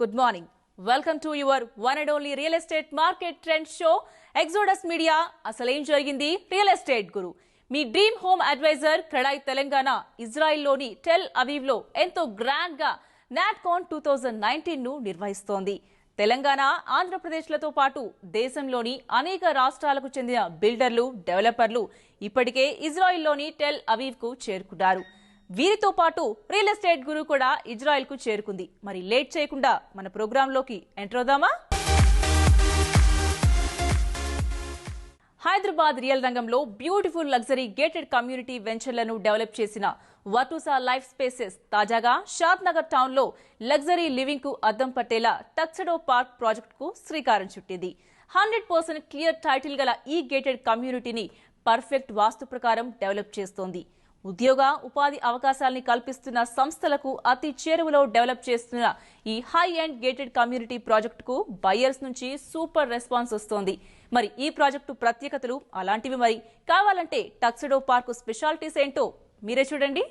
Good morning. Welcome to your one and only real estate market trend show. Exodus Media అసలేం జరిగింది real estate గురు. మీ dream home advisor CREDAI Telangana ఇజ్రాయెల్లోని టెల్ అవీవ్లో ఎంతో గ్రాండ్గా నాట్కాన్ 2019ను నిర్వహిస్తోంది. తెలంగాణ, ఆంధ్రప్రదేశ్లతో పాటు దేశంలోని అనేక రాష్ట్రాలకు చెందిన బిల్డర్లు, డెవలపర్లు ఇప్పటికే ఇజ్రాయెల్లోని టెల్ అవీవ్కు చేరుకున్నారు. వీరితో పాటు రియల్ ఎస్టేట్ గురు కూడా ఇజ్రాయెల్ కు చేరుకుంది. మరి లేట్ చేయకుండా మన ప్రోగ్రామ్ లోకి ఎంటర్ అవుదామా? హైదరాబాద్ రియల్ రంగంలో బ్యూటిఫుల్ లగ్జరీ గేటెడ్ కమ్యూనిటీ వెంచర్లను డెవలప్ చేసిన వటుసా లైఫ్ స్పేసెస్ తాజాగా షాద్ నగర్ టౌన్ లో లగ్జరీ లివింగ్ కు అద్దం పట్టేలా టక్సడో పార్క్ ప్రాజెక్ట్ కు శ్రీకారం చుట్టింది. 100% క్లియర్ టైటిల్ గల ఈ గేటెడ్ కమ్యూనిటీని పర్ఫెక్ట్ వాస్తు ప్రకారం డెవలప్ చేస్తోంది. ఉద్యోగ ఉపాధి అవకాశాలని కల్పిస్తున్న సంస్థలకు అతి చేరువలో డెవలప్ చేస్తున్న ఈ హై ఎండ్ గేటెడ్ కమ్యూనిటీ ప్రాజెక్టుకు బయర్స్ నుంచి సూపర్ రెస్పాన్స్ వస్తోంది. మరి ఈ ప్రాజెక్టు ప్రత్యేకతలు అలాంటివి. మరి కావాలంటే టక్సడో పార్క్ స్పెషాలిటీస్ ఏంటో మీరే చూడండి.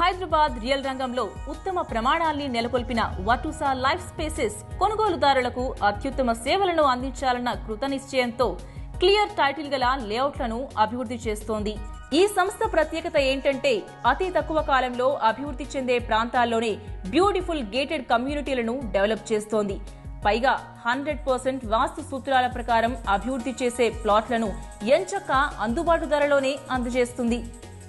హైదరాబాద్ రియల్ రంగంలో ఉత్తమ ప్రమాణాల్ని నెలకొల్పిన వటుసా లైఫ్ స్పేసెస్ కొనుగోలుదారులకు అత్యుత్తమ సేవలను అందించాలన్న కృతనిశ్చయంతో క్లియర్ టైటిల్ గల లేఅవుట్లను అభివృద్ధి చేస్తోంది. ఈ సంస్థ ప్రత్యేకత ఏంటంటే అతి తక్కువ కాలంలో అభివృద్ధి చెందే ప్రాంతాల్లోనే బ్యూటిఫుల్ గేటెడ్ కమ్యూనిటీలను డెవలప్ చేస్తోంది. పైగా 100% వాస్తు సూత్రాల ప్రకారం అభివృద్ధి చేసే ప్లాట్లను ఎంచక్క అందుబాటు ధరలోనే అందజేస్తుంది.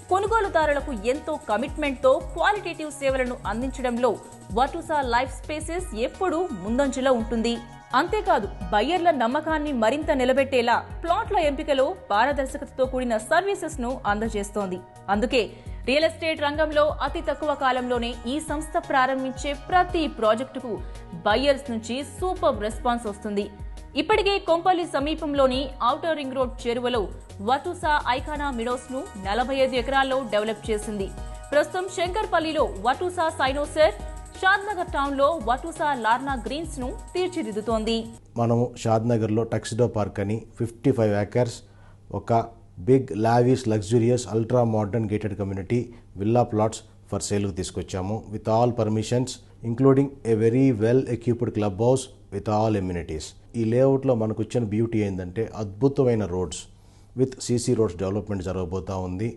కొనుగోలుదారులకు ఎంతో కమిట్మెంట్ తో క్వాలిటేటివ్ సేవలను అందించడంలో వటుసా లైఫ్ స్పేసెస్ ఎప్పుడూ ముందంజలో ఉంటుంది. అంతేకాదు, బయ్యర్ల నమ్మకాన్ని మరింత నిలబెట్టేలా ప్లాట్ల ఎంపికలో పారదర్శకతతో కూడిన సర్వీసెస్ ను అందజేస్తోంది. అందుకే రియల్ ఎస్టేట్ రంగంలో అతి తక్కువ కాలంలోనే ఈ సంస్థ ప్రారంభించే ప్రతి ప్రాజెక్టుకు బయ్యర్స్ నుంచి సూపర్ రెస్పాన్స్ వస్తుంది. ఇప్పటికే కొంపల్లి సమీపంలోని ఔటర్ రింగ్ రోడ్ చేరువలో వటుసా ఐకానా మిడోస్ ను 45 ఎకరాల్లో డెవలప్ చేసింది. ప్రస్తుతం శంకర్పల్లిలో వటుసా సైనోసర్, షాద్ నగర్ టౌన్ లో వటుసా లార్నా గ్రీన్స్ ను తీర్చిదిద్దుతోంది. మనము షాద్ నగర్ లో టక్సడో పార్క్ అని 55 ఏకర్స్ ఒక big lavish luxurious ultra modern gated community villa plots for sale కు తీసుకొచ్చాము. With all permissions including a very well equipped club house with all amenities. ఈ లేఅవుట్లో మనకు వచ్చిన బ్యూటీ ఏంటంటే అద్భుతమైన roads with CC roads development జరగబోతూ ఉంది.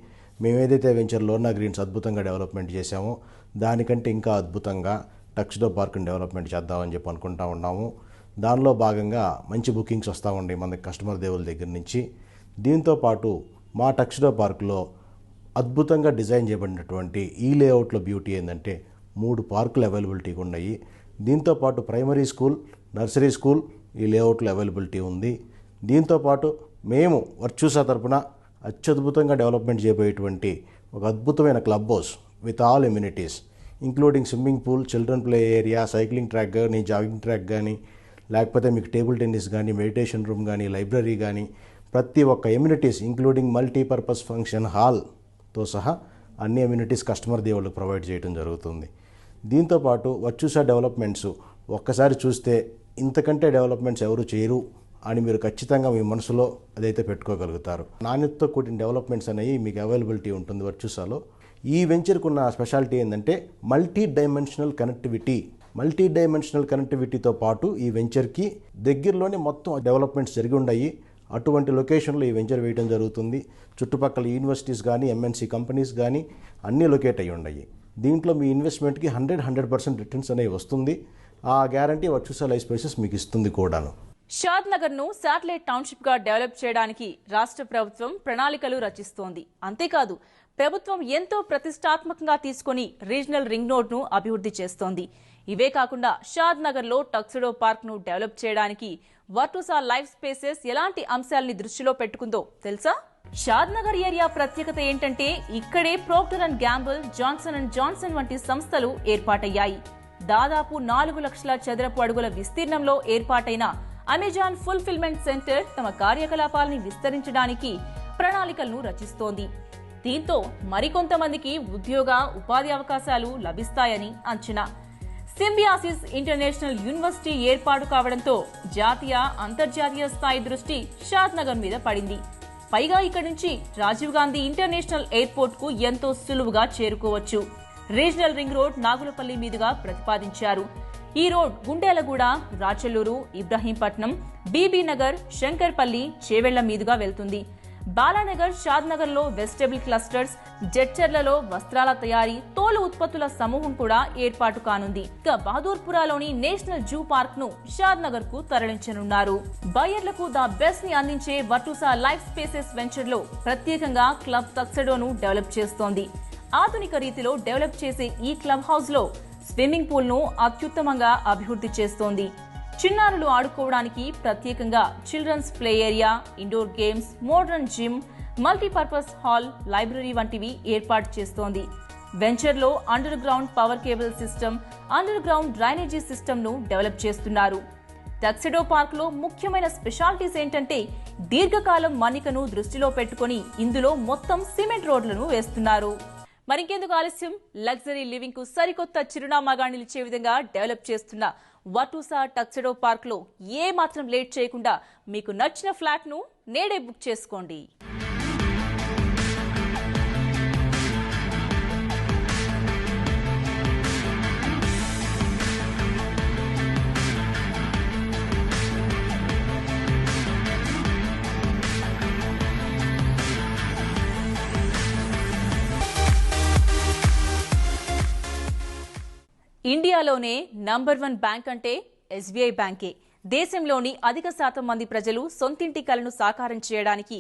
మేము ఏదైతే వెంచర్ లోర్నా గ్రీన్స్ అద్భుతంగా డెవలప్మెంట్ చేశామో దానికంటే ఇంకా అద్భుతంగా టక్సడో పార్క్ని డెవలప్మెంట్ చేద్దామని చెప్పి అనుకుంటా ఉన్నాము. దానిలో భాగంగా మంచి బుకింగ్స్ వస్తూ ఉన్నాయి మన కస్టమర్ దేవుల దగ్గర నుంచి. దీంతోపాటు మా టక్సడో పార్క్లో అద్భుతంగా డిజైన్ చేయబడినటువంటి ఈ లేఅవుట్లో బ్యూటీ ఏంటంటే 3 పార్కులు అవైలబిలిటీగా ఉన్నాయి. దీంతోపాటు ప్రైమరీ స్కూల్, నర్సరీ స్కూల్ ఈ లేఅవుట్లో అవైలబిలిటీ ఉంది. దీంతోపాటు మేము వర్చుసా తరపున అత్యద్భుతంగా డెవలప్మెంట్ చేయబోయేటువంటి ఒక అద్భుతమైన club house with all amenities including swimming pool, children play area, cycling track కానీ, జాగింగ్ ట్రాక్ కానీ, లేకపోతే మీకు టేబుల్ టెన్నిస్ కానీ, మెడిటేషన్ రూమ్ కానీ, లైబ్రరీ కానీ, ప్రతి ఒక్క ఎమ్యూనిటీస్ ఇంక్లూడింగ్ మల్టీపర్పస్ ఫంక్షన్ హాల్తో సహా అన్ని ఎమ్యూనిటీస్ కస్టమర్ దేవుళ్ళకు ప్రొవైడ్ చేయడం జరుగుతుంది. దీంతోపాటు వర్చుసా డెవలప్మెంట్స్ ఒక్కసారి చూస్తే ఇంతకంటే డెవలప్మెంట్స్ ఎవరు చేయరు అని మీరు ఖచ్చితంగా మీ మనసులో అదైతే పెట్టుకోగలుగుతారు. నాణ్యతతో కూడిన డెవలప్మెంట్స్ అనేవి మీకు అవైలబిలిటీ ఉంటుంది వర్చుసాలో. ఈ వెంచర్కు ఉన్న స్పెషాలిటీ ఏంటంటే మల్టీ డైమెన్షనల్ కనెక్టివిటీతో పాటు ఈ వెంచర్కి దగ్గరలోనే మొత్తం డెవలప్మెంట్స్ జరిగి ఉన్నాయి. అటువంటి లొకేషన్లో ఈ వెంచర్ వేయడం జరుగుతుంది. చుట్టుపక్కల యూనివర్సిటీస్ కానీ, ఎంఎన్సీ కంపెనీస్ కానీ అన్నీ లొకేట్ అయ్యి ఉన్నాయి. దీంట్లో మీ ఇన్వెస్ట్మెంట్కి 100% రిటర్న్స్ అనేవి వస్తుంది. ఆ గ్యారంటీ వర్చుసా లైఫ్ స్పేసెస్ మీకు ఇస్తుంది కూడాను. షాద్ నగర్ ను శాటిలైట్ టౌన్షిప్ గా డెవలప్ చేయడానికి రాష్ట్ర ప్రభుత్వం ప్రణాళికలు రచిస్తోంది. అంతేకాదు, ప్రభుత్వం ఎంతో ప్రతిష్టాత్మకంగా తీసుకుని రీజనల్ రింగ్ రోడ్ ను అభివృద్ధి చేస్తోంది. ఇవే కాకుండా షాద్ నగర్ లో టక్సడో పార్క్ ను డెవలప్ చేయడానికి వటుసా లైఫ్ స్పేసెస్ ఎలాంటి అంశాలని దృష్టిలో పెట్టుకుందో తెలుసా? షాద్ నగర్ ఏరియా ప్రత్యేకత ఏంటంటే ఇక్కడే Procter and Gamble, Johnson and Johnson వంటి సంస్థలు ఏర్పాటయ్యాయి. దాదాపు 4 లక్షల చదరపు అడుగుల విస్తీర్ణంలో ఏర్పాటైన అమెజాన్ ఫుల్ఫిల్మెంట్ సెంటర్ తమ కార్యకలాపాలను విస్తరించడానికి ప్రణాళికలను రచిస్తోంది. దీంతో మరికొంతమందికి ఉద్యోగ ఉపాధి అవకాశాలు లభిస్తాయని అంచనా. సింబియాసిస్ ఇంటర్నేషనల్ యూనివర్సిటీ ఏర్పాటు కావడంతో జాతీయ అంతర్జాతీయ స్థాయి దృష్టి షాద్నగర్ మీద పడింది. పైగా ఇక్కడి నుంచి రాజీవ్ గాంధీ ఇంటర్నేషనల్ ఎయిర్పోర్ట్ కు ఎంతో సులువుగా చేరుకోవచ్చు. రీజనల్ రింగ్ రోడ్ నాగులపల్లి మీదుగా ప్రతిపాదించారు. ఈ రోడ్ గుండెలగూడ, రాచల్లూరు, ఇబ్రహీంపట్నం, బీబీ నగర్, శంకర్పల్లి, చేవెళ్ల మీదుగా వెళ్తుంది. బాలానగర్, షాద్నగర్ లో వెజిటబుల్ క్లస్టర్స్, జడ్చర్లలో వస్త్రాల తయారీ, తోలు ఉత్పత్తుల సమూహం కూడా ఏర్పాటు కానుంది. ఇక బహదూర్పురాలోని నేషనల్ జూ పార్క్ ను షాద్నగర్ కు తరలించనున్నారు. బయర్లకు ద బెస్ట్ ని అందించే వర్టుసా లైఫ్ స్పేసెస్ వెంచర్ లో ప్రత్యేకంగా క్లబ్ టక్సెడోను డెవలప్ చేస్తోంది. ఆధునిక రీతిలో డెవలప్ చేసే ఈ క్లబ్ హౌస్ లో స్విమ్మింగ్ పూల్ ను అత్యుత్తమంగా అభివృద్ధి చేస్తోంది. చిన్నారులు ఆడుకోవడానికి ప్రత్యేకంగా children's play area, indoor games, modern gym, multipurpose hall, library వంటివి ఏర్పాటు చేస్తోంది. వెంచర్ లో underground power cable system, underground drainage system ను డెవలప్ చేస్తున్నారు. టక్సెడో పార్క్ లో ముఖ్యమైన స్పెషాలిటీస్ ఏంటంటే దీర్ఘకాలం మన్నికను దృష్టిలో పెట్టుకుని ఇందులో మొత్తం సిమెంట్ రోడ్లను వేస్తున్నారు. మరింకెందుకు ఆలస్యం, లగ్జరీ లివింగ్ కు సరికొత్త చిరునామాగా నిలిచే విధంగా డెవలప్ చేస్తున్న వర్టుసా టక్సెడో పార్క్ లో ఏ మాత్రం లేట్ చేయకుండా మీకు నచ్చిన ఫ్లాట్ ను నేడే బుక్ చేసుకోండి. ఇండియాలోనే నంబర్ 1 బ్యాంక్ అంటే ఎస్బీఐ బ్యాంకే. దేశంలోని అధిక శాతం మంది ప్రజలు సొంతింటి కలను సాకారం చేయడానికి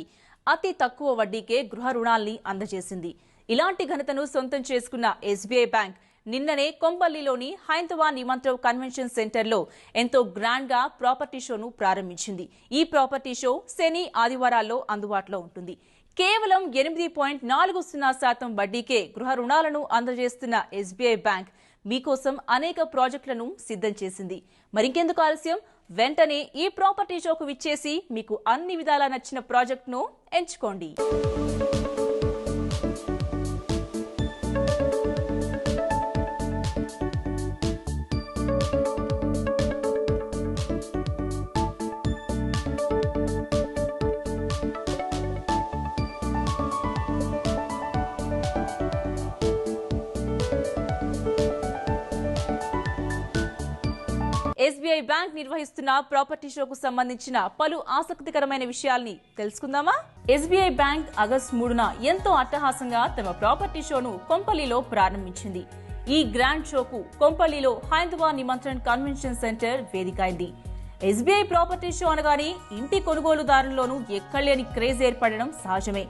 అతి తక్కువ వడ్డీకే గృహ రుణాల్ని అందజేసింది. ఇలాంటి ఘనతను సొంతం చేసుకున్న ఎస్బీఐ బ్యాంక్ నిన్ననే కొంపల్లిలోని హైందవా నిమంత్రవ్ కన్వెన్షన్ సెంటర్లో ఎంతో గ్రాండ్ గా ప్రాపర్టీ షోను ప్రారంభించింది. ఈ ప్రాపర్టీ షో శని, ఆదివారాల్లో అందుబాటులో ఉంటుంది. కేవలం 8.40% వడ్డీకే గృహ రుణాలను అందజేస్తున్న ఎస్బీఐ బ్యాంక్ మీకోసం అనేక ప్రాజెక్టులను సిద్ధం చేసింది. మరింకెందుకు ఆలస్యం, వెంటనే ఈ ప్రాపర్టీ షోకు విచ్చేసి మీకు అన్ని విధాలా నచ్చిన ప్రాజెక్టును ఎంచుకోండి. ఎస్బీఐ బ్యాంక్ నిర్వహిస్తున్న ప్రాపర్టీ షోకు సంబంధించిన పలు ఆసక్తికరమైన విషయాల్ని తెలుసుకుందామా? ఎస్బీఐ బ్యాంక్ ఆగస్టు 3న ఎంతో అట్టహాసంగా తమ ప్రాపర్టీ షోను కొంపల్లిలో ప్రారంభించింది. ఈ గ్రాండ్ షోకు కొంపల్లిలో హైందవా నిమంత్రణ కన్వెన్షన్ సెంటర్ వేదికైంది. ఎస్బీఐ ప్రాపర్టీ షో అనగానే ఇంటి కొనుగోలుదారుల్లోనూ ఎక్కడలేని క్రేజ్ ఏర్పడడం సహజమే.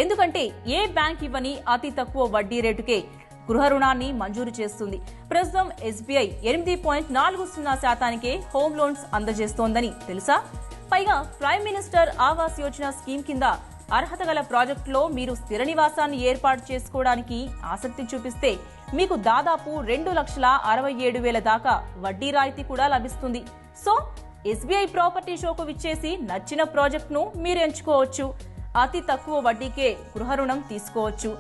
ఎందుకంటే ఏ బ్యాంక్ ఇవ్వని అతి తక్కువ వడ్డీ రేటుకే గృహ రుణాన్ని మంజూరు చేస్తుంది. ప్రస్తుతం ఎస్బీఐ 8.40%కే హోమ్ లోన్స్ అందజేస్తోందని తెలుసా? పైగా prime minister Awas Yojana scheme కింద అర్హత గల ప్రాజెక్టులో మీరు స్థిర నివాసాన్ని ఏర్పాటు చేసుకోవడానికి ఆసక్తి చూపిస్తే మీకు దాదాపు 2,67,000 దాకా వడ్డీ రాయితీ కూడా లభిస్తుంది. సో ఎస్బీఐ ప్రాపర్టీ షోకు విచ్చేసి నచ్చిన ప్రాజెక్టును మీరు ఎంచుకోవచ్చు. అతి తక్కువ వడ్డీకే గృహ రుణం తీసుకోవచ్చు.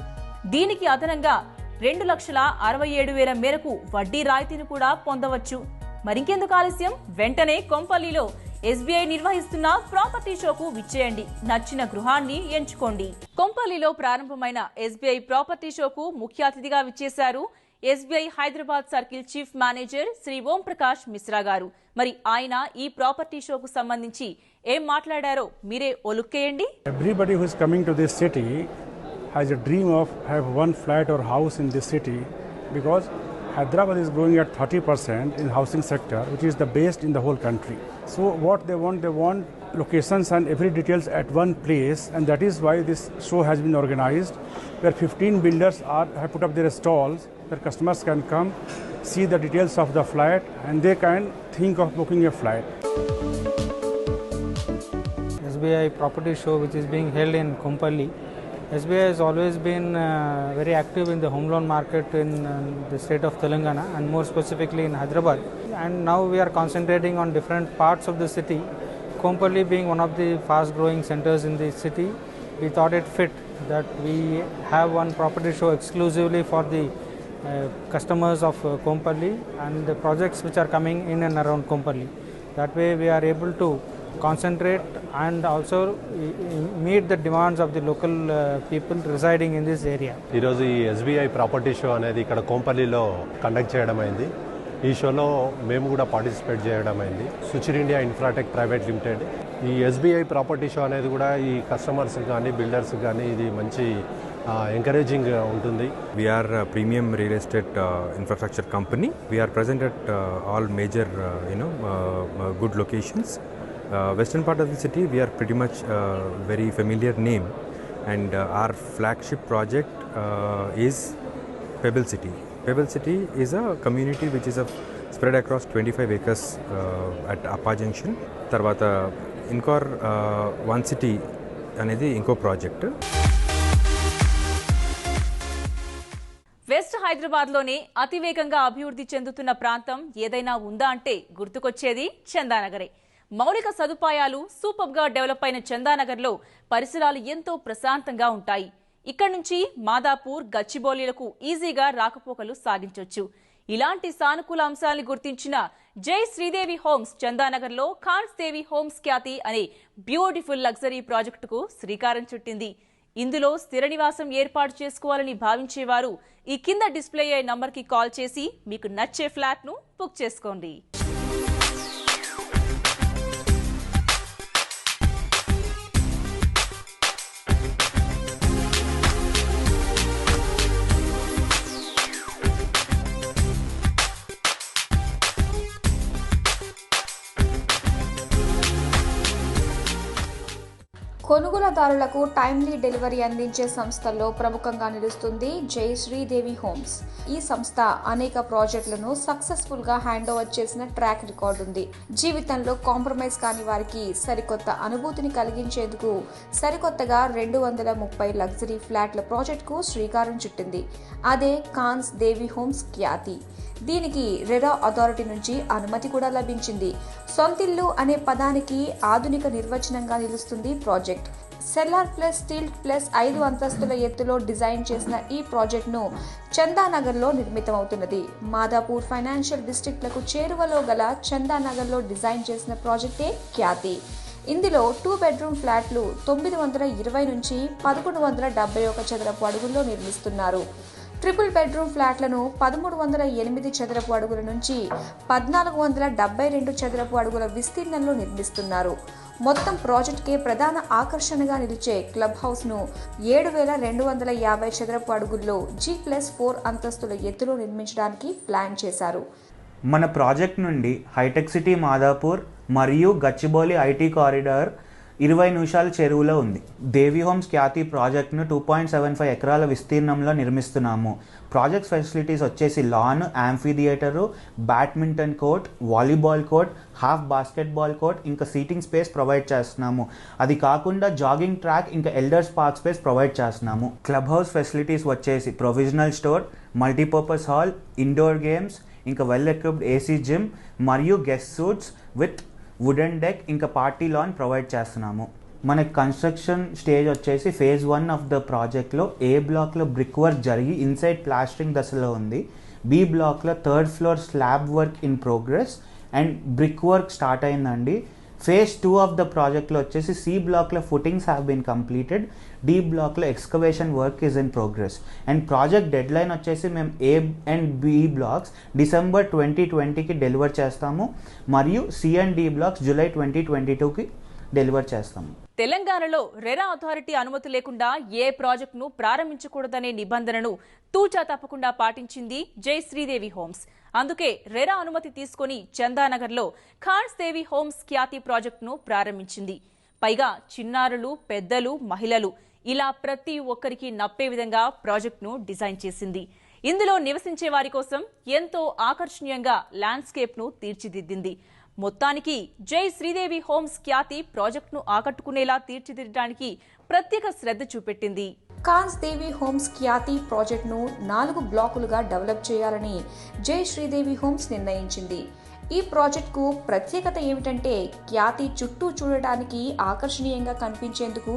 దీనికి అదనంగా 2,67,000 మేరకు వడ్డీ రాయితీని కూడా పొందవచ్చు. మరింకెందుకు ఆలస్యం, వెంటనే కొంపల్లిలో ఎస్బీఐ నిర్వహిస్తున్న ప్రాపర్టీ షోకు విచ్చేయండి. నచ్చిన గృహాన్ని ఎంచుకోండి. కొంపల్లిలో ప్రారంభమైన ఎస్బీఐ ప్రాపర్టీ షోకు ముఖ్య అతిథిగా విచ్చేశారు SBI Hyderabad circle chief manager Shri Om Prakash Mishra గారు. మరి ఆయన ఈ ప్రాపర్టీ షోకు సంబంధించి ఏం మాట్లాడారో మీరే ఒలుక్కేయండి. Everybody who is coming to this city has a dream of have one flat or house in this city, because Hyderabad is growing at 30% in housing sector, which is the best in the whole country. So what they want locations and every details at one place, and that is why this show has been organized, where 15 builders have put up their stalls, where customers can come, see the details of the flat, and they can think of booking a flat. SBI property show, which is being held in Kompally. SBI has always been very active in the home loan market in the state of Telangana, and more specifically in Hyderabad. And now we are concentrating on different parts of the city. Kompally being one of the fast growing centers in the city, we thought it fit that we have one property show exclusively for the customers of Kompally and the projects which are coming in and around Kompally. That way we are able to concentrate and also meet the demands of the local people residing in this area. ఈరోజు ఈ SBI property show అనేది ఇక్కడ కోంపల్లిలో conduct చేయడం అయింది. ఈ షోలో మేము కూడా పార్టిసిపేట్ చేయడం అయింది. Suchir India Infratech private limited. ఈ ఎస్బీఐ ప్రాపర్టీ షో అనేది కూడా ఈ కస్టమర్స్ కానీ బిల్డర్స్ కానీ ఇది మంచి ఎంకరేజింగ్ ఉంటుంది. We are a premium real estate infrastructure company. We are present at all major good locations. Western part of the city we are pretty much very familiar name, and our flagship project is Pebble City. Pebble City is a community which is spread across 25 acres at Appa Junction. Tarvata Incor One City anedi inko project. West హైదరాబాద్లోనే అతివేగంగా అభివృద్ధి చెందుతున్న ప్రాంతం ఏదైనా ఉందా అంటే గుర్తుకొచ్చేది చందానగరే. మౌలిక సదుపాయాలు సూపర్గా డెవలప్ అయిన చందానగర్లో పరిసరాలు ఎంతో ప్రశాంతంగా ఉంటాయి. ఇక్కడ నుంచి మాదాపూర్, గచ్చిబౌలిలకు ఈజీగా రాకపోకలు సాగించవచ్చు. ఇలాంటి సానుకూల అంశాలను గుర్తించిన జై శ్రీదేవి హోమ్స్ చందానగర్లో ఖాన్స్ దేవి హోమ్స్ ఖ్యాతి అనే బ్యూటిఫుల్ లగ్జరీ ప్రాజెక్టుకు శ్రీకారం చుట్టింది. ఇందులో స్థిర నివాసం ఏర్పాటు చేసుకోవాలని భావించేవారు ఈ కింద డిస్ప్లే అయ్యే నంబర్కి కాల్ చేసి మీకు నచ్చే ఫ్లాట్ను బుక్ చేసుకోండి. కొనుగోలుదారులకు టైమ్లీ డెలివరీ అందించే సంస్థల్లో ప్రముఖంగా నిలుస్తుంది జై శ్రీదేవి హోమ్స్. ఈ సంస్థ అనేక ప్రాజెక్టులను సక్సెస్ఫుల్ గా హ్యాండ్ ఓవర్ చేసిన ట్రాక్ రికార్డు ఉంది. జీవితంలో కాంప్రమైజ్ కాని వారికి సరికొత్త అనుభూతిని కలిగించేందుకు సరికొత్తగా 230 లగ్జరీ ఫ్లాట్ల ప్రాజెక్టుకు శ్రీకారం చుట్టింది. అదే ఖాన్స్ దేవి హోమ్స్ ఖ్యాతి. దీనికి రెరా అథారిటీ నుంచి అనుమతి కూడా లభించింది. సొంతిల్లు అనే పదానికి ఆధునిక నిర్వచనంగా నిలుస్తుంది project. Cellar plus steel plus 5 అంతస్తుల ఎత్తులో డిజైన్ చేసిన ఈ ప్రాజెక్టును చందానగర్లో నిర్మితమవుతున్నది. మాదాపూర్ ఫైనాన్షియల్ డిస్ట్రిక్ట్లకు చేరువలో గల చందానగర్లో డిజైన్ చేసిన ప్రాజెక్టే ఖ్యాతి. ఇందులో 2 బెడ్రూమ్ ఫ్లాట్లు 920 నుంచి 1171 చదరపు అడుగుల్లో నిర్మిస్తున్నారు. ట్రిపుల్ బెడ్రూమ్ ఫ్లాట్లను 1308 చదరపు అడుగుల నుంచి 1472 చదరపు అడుగుల విస్తీర్ణంలో నిర్మిస్తున్నారు. మొత్తం ప్రాజెక్టుకే ప్రధాన ఆకర్షణగా నిలిచే క్లబ్ హౌస్ను 7250 చదరపు అడుగుల్లో G+4 అంతస్తుల ఎత్తులో నిర్మించడానికి ప్లాన్ చేశారు. మన ప్రాజెక్ట్ నుండి హైటెక్ సిటీ మాదాపూర్ మరియు గచ్చిబౌలి ఐటీ కారిడార్ 20 నిమిషాల చెరువులో ఉంది. దేవి హోమ్స్ ఖ్యాతి ప్రాజెక్ట్ను 2.75 ఎకరాల విస్తీర్ణంలో నిర్మిస్తున్నాము. ప్రాజెక్ట్ ఫెసిలిటీస్ వచ్చేసి lawn, amphitheatre, badminton court, volleyball court, half basketball court, ఇంకా సీటింగ్ స్పేస్ ప్రొవైడ్ చేస్తున్నాము. అది కాకుండా జాగింగ్ ట్రాక్, ఇంకా ఎల్డర్స్ పార్క్ స్పేస్ ప్రొవైడ్ చేస్తున్నాము. క్లబ్ హౌస్ ఫెసిలిటీస్ వచ్చేసి provisional store, multipurpose hall, indoor games, ఇంకా వెల్ ఎక్విప్డ్ ఏసీ జిమ్ మరియు guest suites with wooden deck, ఇంకా పార్టీ లాన్ ప్రొవైడ్ చేస్తున్నాము. మన కన్స్ట్రక్షన్ స్టేజ్ వచ్చేసి ఫేజ్ 1 ఆఫ్ ద ప్రాజెక్ట్లో ఏ బ్లాక్లో బ్రిక్ వర్క్ జరిగి ఇన్సైడ్ ప్లాస్టరింగ్ దశలో ఉంది. బి బ్లాక్లో 3rd floor slab work in progress and brick work start అయిందండి. ఫేజ్ 2 ఆఫ్ ద ప్రాజెక్ట్లో వచ్చేసి సి బ్లాక్లో footings have been completed. D బ్లాక్లో excavation work is in progress. And project deadline వచ్చేసి మేము A and B blocks December 2020కి deliver చేస్తాము మరియు C and D blocks July 2022కి డెలివర్ చేస్తాము. తెలంగాణలో రెరా అథారిటీ అనుమతి లేకుండా ఏ ప్రాజెక్టును ప్రారంభించకూడదనే నిబంధనను తూచా తప్పకుండా పాటించింది జై శ్రీదేవి హోమ్స్. అందుకే రెరా అనుమతి తీసుకుని చందానగర్లో ఖాన్స్ దేవి హోమ్స్ ఖ్యాతి ప్రాజెక్టును ప్రారంభించింది. పైగా చిన్నారులు, పెద్దలు, మహిళలు ఇలా ప్రతి ఒక్కరికి నప్పే విధంగా ప్రాజెక్టును డిజైన్ చేసింది. ఇందులో నివసించే వారి కోసం ఎంతో ఆకర్షణీయంగా ల్యాండ్స్కేప్ను తీర్చిదిద్దింది. మొత్తానికి జై శ్రీదేవి హోమ్స్ ఖ్యాతి ప్రాజెక్టును ఆకట్టుకునేలా తీర్చిదిద్దడానికి ప్రత్యేక శ్రద్ధ చూపెట్టింది. ఖాన్స్ దేవి హోమ్స్ ఖ్యాతి ప్రాజెక్టును 4 బ్లాకులుగా డెవలప్ చేయాలని జై శ్రీదేవి హోమ్స్ నిర్ణయించింది. ఈ ప్రాజెక్టుకు ప్రత్యేకత ఏమిటంటే ఖ్యాతి చుట్టూ చూడటానికి ఆకర్షణీయంగా కనిపించేందుకు,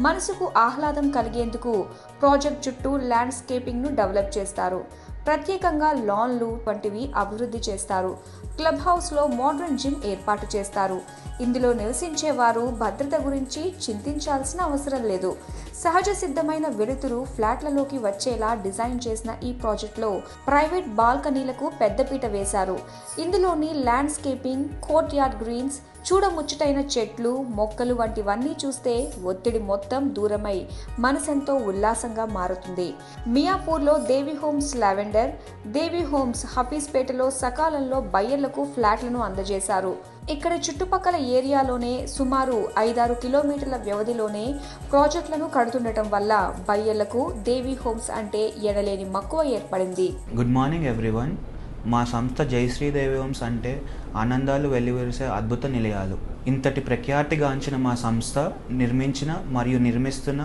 మనసుకు ఆహ్లాదం కలిగేందుకు ప్రాజెక్ట్ చుట్టూ ల్యాండ్స్కేపింగ్ను డెవలప్ చేస్తారు. ప్రత్యేకంగా లాన్లు వంటివి అభివృద్ధి చేస్తారు. క్లబ్ హౌస్లో మోడర్న్ జిమ్ ఏర్పాటు చేస్తారు. ఇందులో నివసించే వారు భద్రత గురించి చింతించాల్సిన అవసరం లేదు. సహజ సిద్ధమైన వెలుతురు ఫ్లాట్లలోకి వచ్చేలా డిజైన్ చేసిన ఈ ప్రాజెక్టులో ప్రైవేట్ బాల్కనీలకు పెద్దపీట వేశారు. ఇందులోని ల్యాండ్స్కేపింగ్, కోర్ట్ యార్డ్ గ్రీన్స్, చూడముచ్చటైన చెట్లు, మొక్కలు వంటివన్నీ చూస్తే ఒత్తిడి మొత్తం దూరమై మనసెంతో ఉల్లాసంగా మారుతుంది. మియాపూర్లో దేవి హోమ్స్ లావెండర్, దేవి హోమ్స్ హఫీజ్పేటలో సకాలంలో బయ్యర్లకు ఫ్లాట్లను అందజేశారు. ఇక్కడ చుట్టుపక్కల ఏరియాలోనే సుమారు 5-6 కిలోమీటర్ల వ్యవధిలోనే ప్రాజెక్టులను కడుతుండటం వల్ల బయ్యర్లకు దేవి హోమ్స్ అంటే ఎనలేని మక్కువ ఏర్పడింది. Good morning everyone. మా సంస్థ జయశ్రీదేవి హోమ్స్ అంటే ఆనందాలు వెల్లివిరిసే అద్భుత నిలయాలు. ఇంతటి ప్రఖ్యాతిగాంచిన మా సంస్థ నిర్మించిన మరియు నిర్మిస్తున్న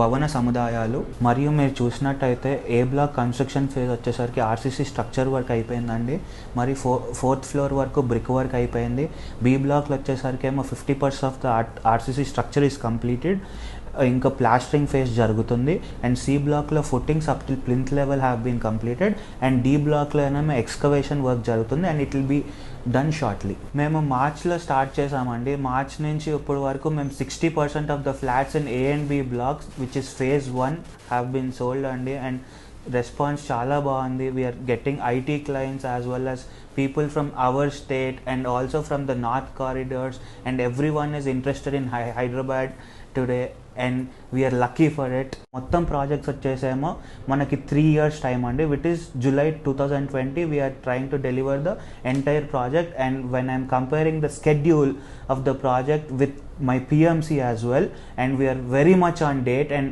భవన సముదాయాలు మరియు మీరు చూసినట్టయితే ఏ బ్లాక్ కన్స్ట్రక్షన్ ఫేజ్ వచ్చేసరికి ఆర్సీసీ స్ట్రక్చర్ వర్క్ అయిపోయిందండి. మరి 4th ఫ్లోర్ వరకు బ్రిక్ వర్క్ అయిపోయింది. బి బ్లాక్లో వచ్చేసరికి ఏమో 50% of the RCC structure is completed. ఇంకా ప్లాస్టరింగ్ ఫేజ్ జరుగుతుంది. అండ్ సి బ్లాక్లో footings up till plinth level have been completed. And D బ్లాక్లో ఏమో ఎక్స్కవేషన్ వర్క్ జరుగుతుంది. And it will be done shortly. మేము మార్చ్లో స్టార్ట్ చేసామండి. మార్చ్ నుంచి ఇప్పటి వరకు మేము 60% of the flats in A and B blocks which is phase 1 have been sold అండి. అండ్ రెస్పాన్స్ చాలా బాగుంది. We are getting IT clients as well as people from our state and also from the north corridors, and everyone is interested in Hyderabad today and we are lucky for it. మొత్తం projects వచ్చేసేమో మనకి 3 years time అండి, VIT is July 2020 we are trying to deliver the entire project. And when I'm comparing the schedule of the project with my PMC as well, and we are very much on date. And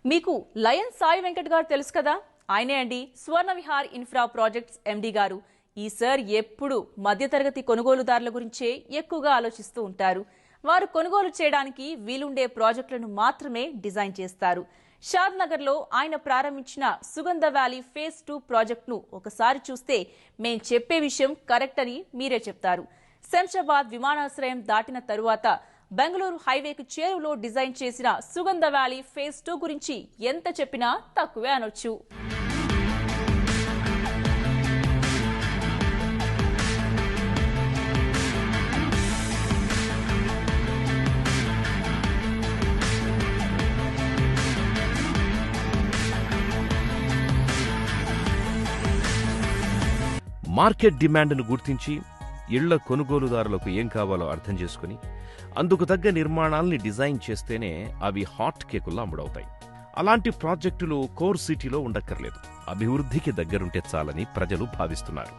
మీకు lion Sai Venkat గారు తెలుసు కదా, ఆయనే అండి స్వర్ణ Vihar infra projects ఎండి గారు. ఈ sir ఎప్పుడు మధ్యతరగతి కొనుగోలుదారుల గురించే ఎక్కువగా ఆలోచిస్తూ ఉంటారు. వారు కొనుగోలు చేయడానికి వీలుండే ప్రాజెక్టులను మాత్రమే డిజైన్ చేస్తారు. షాద్ నగర్లో ఆయన ప్రారంభించిన సుగంధ వ్యాలీ phase 2 ప్రాజెక్టును ఒకసారి చూస్తే మేం చెప్పే విషయం కరెక్ట్ అని మీరే చెప్తారు. శంషాబాద్ విమానాశ్రయం దాటిన తరువాత బెంగళూరు హైవేకు చేరువలో డిజైన్ చేసిన సుగంధ వ్యాలీ phase 2 గురించి ఎంత చెప్పినా తక్కువే అనొచ్చు. మార్కెట్ డిమాండ్ను గుర్తించి ఇళ్ల కొనుగోలుదారులకు ఏం కావాలో అర్థం చేసుకుని అందుకు తగ్గ నిర్మాణాల్ని డిజైన్ చేస్తేనే అవి హాట్ కేకుల్లా అమ్ముడవుతాయి. అలాంటి ప్రాజెక్టులు కోర్ సిటీలో ఉండక్కర్లేదు, అభివృద్ధికి దగ్గరుంటే చాలని ప్రజలు భావిస్తున్నారు.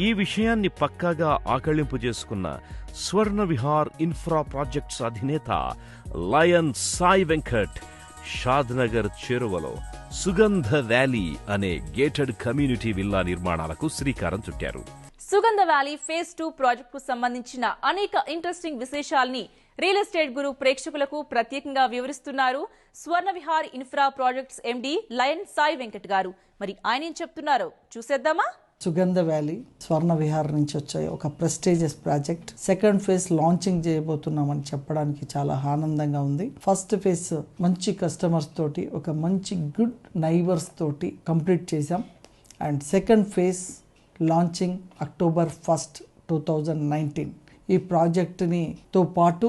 ఈ విషయాన్ని పక్కాగా ఆకళింపు చేసుకున్న స్వర్ణ విహార్ ఇన్ఫ్రా ప్రాజెక్ట్స్ అధినేత లయన్ సాయి వెంకట్ షాద్నగర్ చేరువలో సుగంధ వ్యాలీ అనే గేటెడ్ కమ్యూనిటీ విల్లా నిర్మాణాలకు శ్రీకారం చుట్టారు. సుగంధ వ్యాలీ phase 2 ప్రాజెక్టుకు సంబంధించిన అనేక ఇంట్రెస్టింగ్ విశేషాల్ని రియల్ ఎస్టేట్ గురు ప్రేక్షకులకు ప్రత్యేకంగా వివరిస్తున్నారు స్వర్ణ విహార్ ఇన్ఫ్రా ప్రాజెక్ట్స్ ఎండి లయన్ సాయి వెంకట్ గారు. మరి ఆయన ఏం చెప్తున్నారో చూసేద్దామా? సుగంధ వ్యాలీ స్వర్ణ విహార్ నుంచి వచ్చే ఒక prestigious project. Second phase launching చేయబోతున్నామని చెప్పడానికి చాలా ఆనందంగా ఉంది. ఫస్ట్ ఫేజ్ మంచి కస్టమర్స్ తోటి, ఒక మంచి గుడ్ నైబర్స్ తోటి కంప్లీట్ చేశాం. And second phase launching October 1st, 2019. ఈ ప్రాజెక్టుని తో పాటు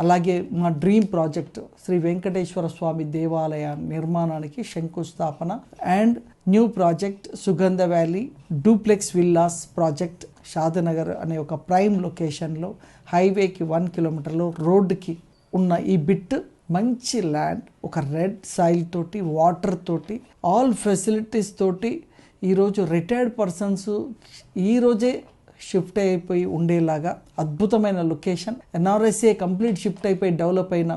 అలాగే మా డ్రీమ్ ప్రాజెక్ట్ శ్రీ వెంకటేశ్వర స్వామి దేవాలయ నిర్మాణానికి శంకుస్థాపన అండ్ న్యూ ప్రాజెక్ట్ సుగంధ valley duplex villas project Shadnagar అనే ఒక ప్రైమ్ లొకేషన్లో హైవేకి 1 కిలోమీటర్లో రోడ్డుకి ఉన్న ఈ బిట్ మంచి ల్యాండ్, ఒక రెడ్ సాయిల్ తోటి, వాటర్ తోటి, ఆల్ ఫెసిలిటీస్ తోటి ఈరోజు రిటైర్డ్ పర్సన్స్ ఈరోజే షిఫ్ట్ అయిపోయి ఉండేలాగా అద్భుతమైన లొకేషన్. ఎన్ఆర్ఎస్ఏ కంప్లీట్ షిఫ్ట్ అయిపోయి డెవలప్ అయిన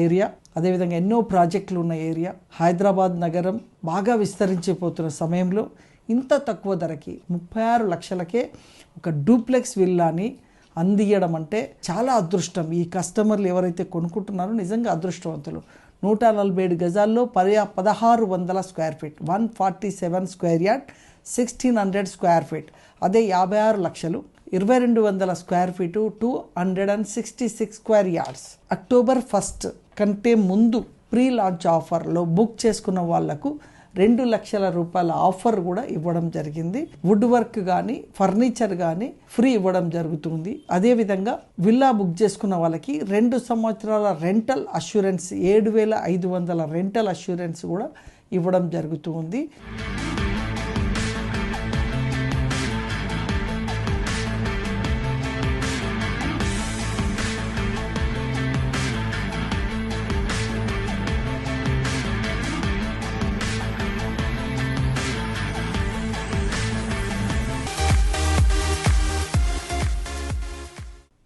ఏరియా, అదేవిధంగా ఎన్నో ప్రాజెక్టులు ఉన్న ఏరియా. హైదరాబాద్ నగరం బాగా విస్తరించిపోతున్న సమయంలో ఇంత తక్కువ ధరకి 36 లక్షలకే ఒక డూప్లెక్స్ విల్లాని అందియడం అంటే చాలా అదృష్టం. ఈ కస్టమర్లు ఎవరైతే కొనుక్కుంటున్నారో నిజంగా అదృష్టవంతులు. 147 గజాల్లో 1600 square feet, 147 square yard, 1600 square feet, అదే 56 లక్షలు. 2200 square feet 266 square yards. October 1 కంటే ముందు ప్రీ లాంచ్ ఆఫర్లో బుక్ చేసుకున్న వాళ్లకు 2 లక్షల రూపాయల ఆఫర్ కూడా ఇవ్వడం జరిగింది. వుడ్ వర్క్ కానీ ఫర్నిచర్ కానీ ఫ్రీ ఇవ్వడం జరుగుతుంది. అదేవిధంగా విల్లా బుక్ చేసుకున్న వాళ్ళకి 2 సంవత్సరాల రెంటల్ అష్యూరెన్స్ 7500 రెంటల్ అష్యూరెన్స్ కూడా ఇవ్వడం జరుగుతుంది.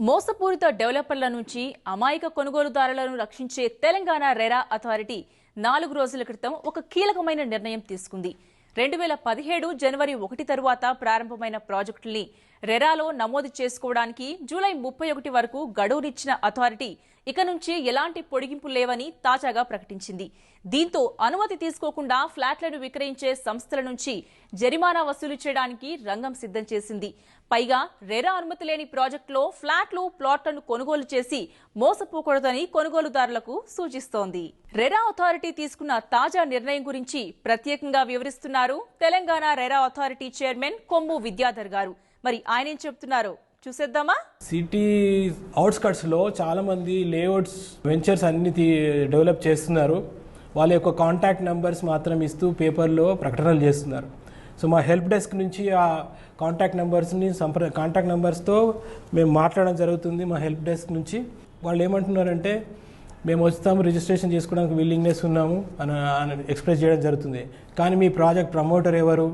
మోసపూరిత డెవలపర్ల నుంచి అమాయక కొనుగోలుదారులను రక్షించే తెలంగాణ రెరా అథారిటీ 4 రోజుల క్రితం ఒక కీలకమైన నిర్ణయం తీసుకుంది. 2017 జనవరి 1 తరువాత ప్రారంభమైన ప్రాజెక్టుల్ని రెరాలో నమోదు చేసుకోవడానికి జూలై 31 వరకు గడువునిచ్చిన అథారిటీ ఇక నుంచి ఎలాంటి పొడిగింపులు లేవని తాజాగా ప్రకటించింది. దీంతో అనుమతి తీసుకోకుండా ఫ్లాట్లను విక్రయించే సంస్థల నుంచి జరిమానా వసూలు చేయడానికి రంగం సిద్ధం చేసింది. పైగా రెరా అనుమతి లేని ప్రాజెక్టులో ఫ్లాట్లు, ప్లాట్లను కొనుగోలు చేసి మోసపోకూడదని కొనుగోలుదారులకు సూచిస్తోంది. రెరా అథారిటీ తీసుకున్న తాజా నిర్ణయం గురించి ప్రత్యేకంగా వివరిస్తున్నారు తెలంగాణ రెరా అథారిటీ చైర్మన్ కొమ్ము విద్యాధర్ గారు. మరి ఆయన ఏం చెప్తున్నారో చూసేద్దామా. సిటీ అవుట్స్కట్స్లో చాలామంది లేఅవుట్స్ వెంచర్స్ అన్ని డెవలప్ చేస్తున్నారు. వాళ్ళ యొక్క కాంటాక్ట్ నెంబర్స్ మాత్రం ఇస్తూ పేపర్లో ప్రకటనలు చేస్తున్నారు. సో మా హెల్ప్ డెస్క్ నుంచి ఆ కాంటాక్ట్ నెంబర్స్తో మేము మాట్లాడడం జరుగుతుంది. మా హెల్ప్ డెస్క్ నుంచి వాళ్ళు ఏమంటున్నారంటే మేము వస్తాము, రిజిస్ట్రేషన్ చేసుకోవడానికి విల్లింగ్నెస్ ఉన్నాము అని ఎక్స్ప్రెస్ చేయడం జరుగుతుంది. కానీ మీ ప్రాజెక్ట్ ప్రమోటర్ ఎవరు,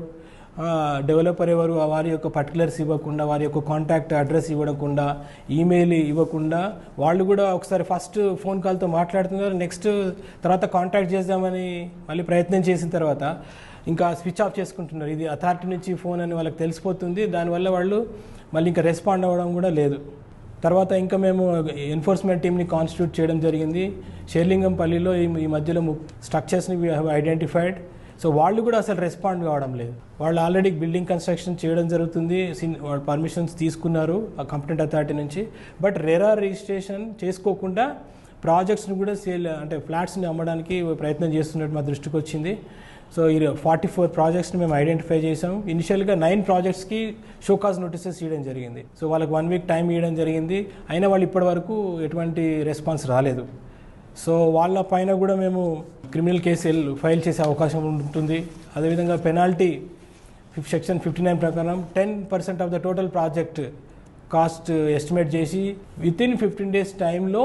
డెవలపర్ ఎవరు, వారి యొక్క పర్టికులర్స్ ఇవ్వకుండా, వారి యొక్క కాంటాక్ట్ అడ్రస్ ఇవ్వకుండా, ఈమెయిల్ ఇవ్వకుండా వాళ్ళు కూడా ఒకసారి ఫస్ట్ ఫోన్ కాల్తో మాట్లాడుతున్నారు. నెక్స్ట్ తర్వాత కాంటాక్ట్ చేద్దామని మళ్ళీ ప్రయత్నం చేసిన తర్వాత ఇంకా స్విచ్ ఆఫ్ చేసుకుంటున్నారు. ఇది అథారిటీ నుంచి ఫోన్ అని వాళ్ళకి తెలిసిపోతుంది. దానివల్ల వాళ్ళు మళ్ళీ ఇంకా రెస్పాండ్ అవ్వడం కూడా లేదు. తర్వాత ఇంకా మేము ఎన్ఫోర్స్మెంట్ టీమ్ని కాన్స్టిట్యూట్ చేయడం జరిగింది. షేర్లింగంపల్లిలో ఈ మధ్యలో స్ట్రక్చర్స్ని వీ హ్యావ్ ఐడెంటిఫైడ్. సో వాళ్ళు కూడా అసలు రెస్పాండ్ కావడం లేదు. వాళ్ళు ఆల్రెడీ బిల్డింగ్ కన్స్ట్రక్షన్ చేయడం జరుగుతుంది, వాళ్ళు పర్మిషన్స్ తీసుకున్నారు ఆ కంప్లైంట్ అథారిటీ నుంచి. బట్ రెరా రిజిస్ట్రేషన్ చేసుకోకుండా ప్రాజెక్ట్స్ని కూడా అంటే ఫ్లాట్స్ని అమ్మడానికి ప్రయత్నం చేస్తున్నట్టు మా దృష్టికి వచ్చింది. సో ఈ 44 ప్రాజెక్ట్స్ని మేము ఐడెంటిఫై చేసాం. ఇనిషియల్గా 9 ప్రాజెక్ట్స్కి షోకాజ్ నోటీసెస్ ఇవ్వడం జరిగింది. సో వాళ్ళకి 1 వీక్ టైం ఇవ్వడం జరిగింది. అయినా వాళ్ళు ఇప్పటి వరకు ఎటువంటి రెస్పాన్స్ రాలేదు. సో వాళ్ళ పైన కూడా మేము క్రిమినల్ కేసు ఫైల్ చేసే అవకాశం ఉంటుంది. అదేవిధంగా పెనాల్టీ సెక్షన్ 59 ప్రకారం 10% of the total project cost estimate చేసి వితిన్ 15 days టైంలో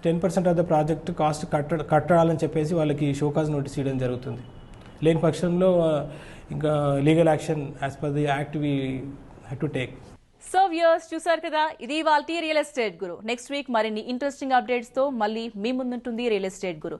10% ఆఫ్ ద ప్రాజెక్ట్ కాస్ట్ కట్టాలని చెప్పేసి వాళ్ళకి షోకాజ్ నోటీస్ ఇవ్వడం జరుగుతుంది. లేని పక్షంలో ఇంకా legal action as per the act we have to take. So viewers చూసారు కదా, ఇది ఇవాల్టి రియల్ ఎస్టేట్ గురు. నెక్స్ట్ వీక్ మరిన్ని ఇంట్రెస్టింగ్ అప్డేట్స్ తో మళ్ళీ మీ ముందుంటుంది రియల్ ఎస్టేట్ గురు.